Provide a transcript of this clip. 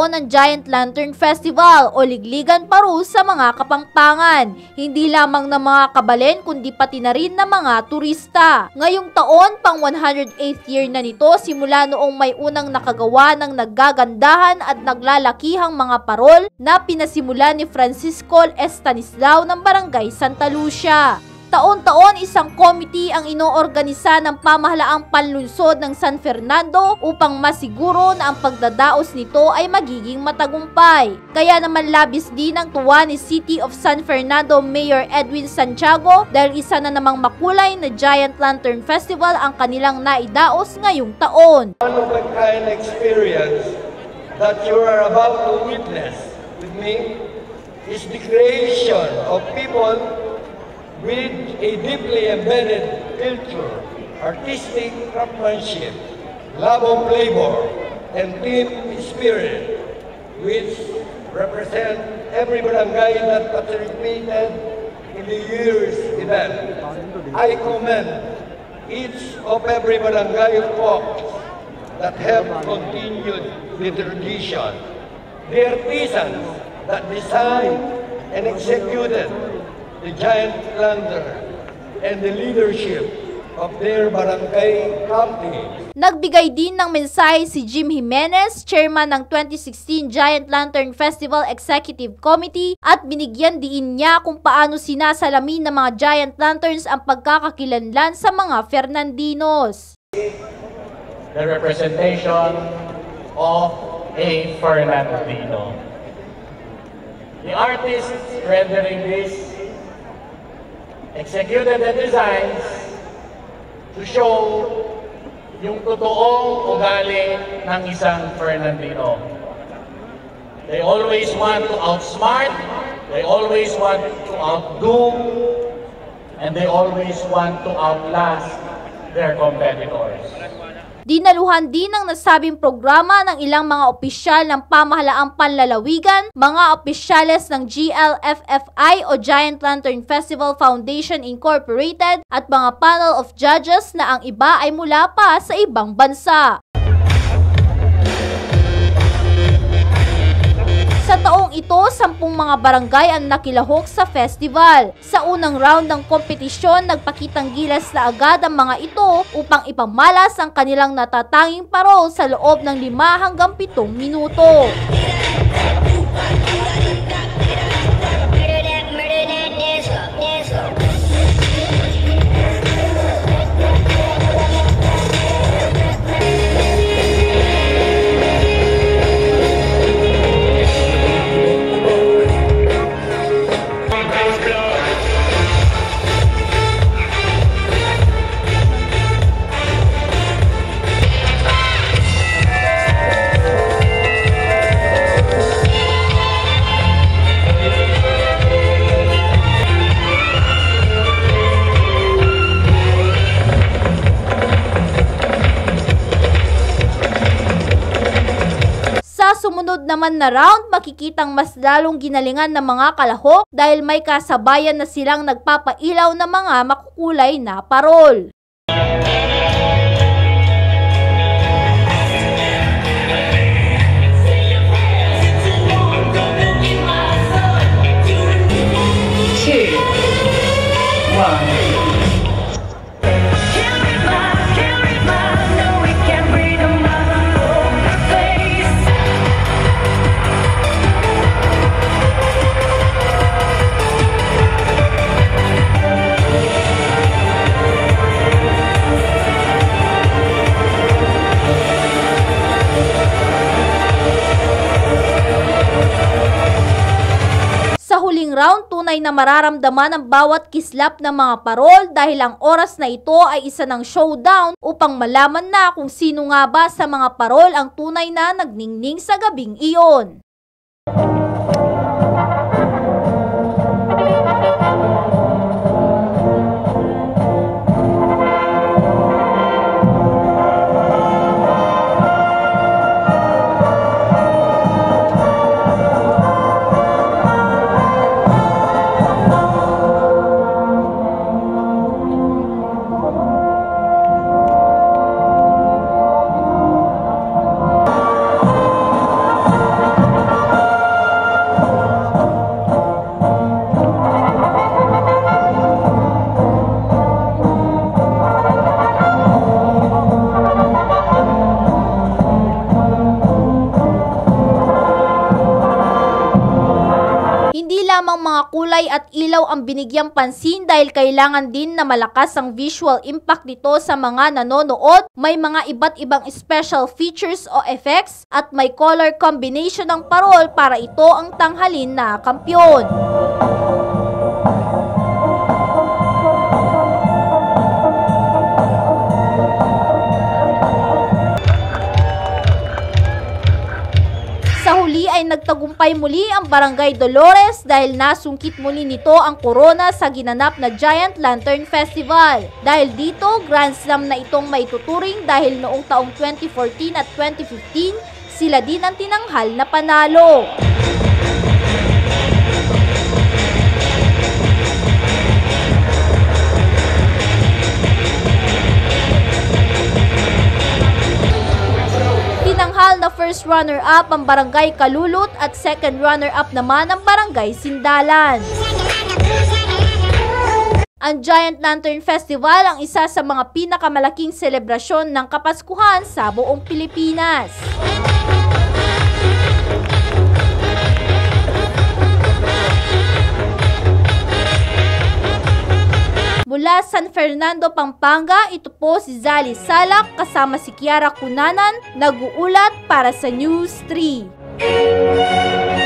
taon ng Giant Lantern Festival o Ligligan Paru sa mga Kapampangan. Hindi lamang ng mga kabalen kundi pati na rin ng mga turista. Ngayong taon, pang 108th year na nito simula noong may unang nakagawa ng naggagandahan at naglalakihang mga parol na pinasimula ni Francisco Estanislao ng Barangay Santa Lucia. Taon-taon isang committee ang inoorganisa ng pamahalaang panlunsod ng San Fernando upang masiguro na ang pagdadaos nito ay magiging matagumpay. Kaya naman labis din ang tuwa ni City of San Fernando Mayor Edwin Santiago dahil isa na namang makulay na Giant Lantern Festival ang kanilang naidaos ngayong taon. One of the kind experience that you are about to witness with me is the creation of people with a deeply embedded culture, artistic craftsmanship, love of labor, and team spirit, which represent every barangay that participated in the year's event. I commend each of every barangay folks that have continued the tradition, the artisans that designed and executed the Giant Lantern, and the leadership of their barangay company. Nagbigay din ng mensahe si Jim Jimenez, chairman ng 2016 Giant Lantern Festival Executive Committee, at binigyan diin niya kung paano sinasalamin ng mga Giant Lanterns ang pagkakakilanlan sa mga Fernandinos. The representation of a Fernandino. The artists rendering this executed the designs to show yung totoong ugali ng isang Fernandino. They always want to outsmart, they always want to outdo, and they always want to outlast their competitors. Dinaluhan din ng nasabing programa ng ilang mga opisyal ng pamahalaang panlalawigan, mga opisyales ng GLFFI o Giant Lantern Festival Foundation Incorporated at mga panel of judges na ang iba ay mula pa sa ibang bansa. Sa taong ito, 10 mga barangay ang nakilahok sa festival. Sa unang round ng kompetisyon, nagpakitang gilas na agad ang mga ito upang ipamalas ang kanilang natatanging parol sa loob ng 5 hanggang 7 minuto. Sumunod naman na round, makikitang mas lalong ginalingan ng mga kalahok dahil may kasabayan na silang nagpapailaw ng mga makukulay na parol. Round, tunay na mararamdaman ang bawat kislap ng mga parol dahil ang oras na ito ay isa ng showdown upang malaman na kung sino nga ba sa mga parol ang tunay na nagningning sa gabing iyon. kulay at ilaw ang binigyang pansin dahil kailangan din na malakas ang visual impact nito sa mga nanonood. May mga iba't ibang special features o effects at may color combination ng parol para ito ang tanghalin na kampyon. Sa huli ay nagtagumpay muli ang Barangay Dolores dahil nasungkit muli nito ang korona sa ginanap na Giant Lantern Festival. Dahil dito, Grand Slam na itong maituturing dahil noong taong 2014 at 2015, sila din ang tinanghal na panalo. Tinanghal na first runner-up ang Barangay Kalulot at second runner-up naman ang Barangay Sindalan. Ang Giant Lantern Festival ang isa sa mga pinakamalaking selebrasyon ng Kapaskuhan sa buong Pilipinas. Mula San Fernando, Pampanga, ito po si Zali Salak kasama si Kiara Cunanan, nag-uulat para sa News 3.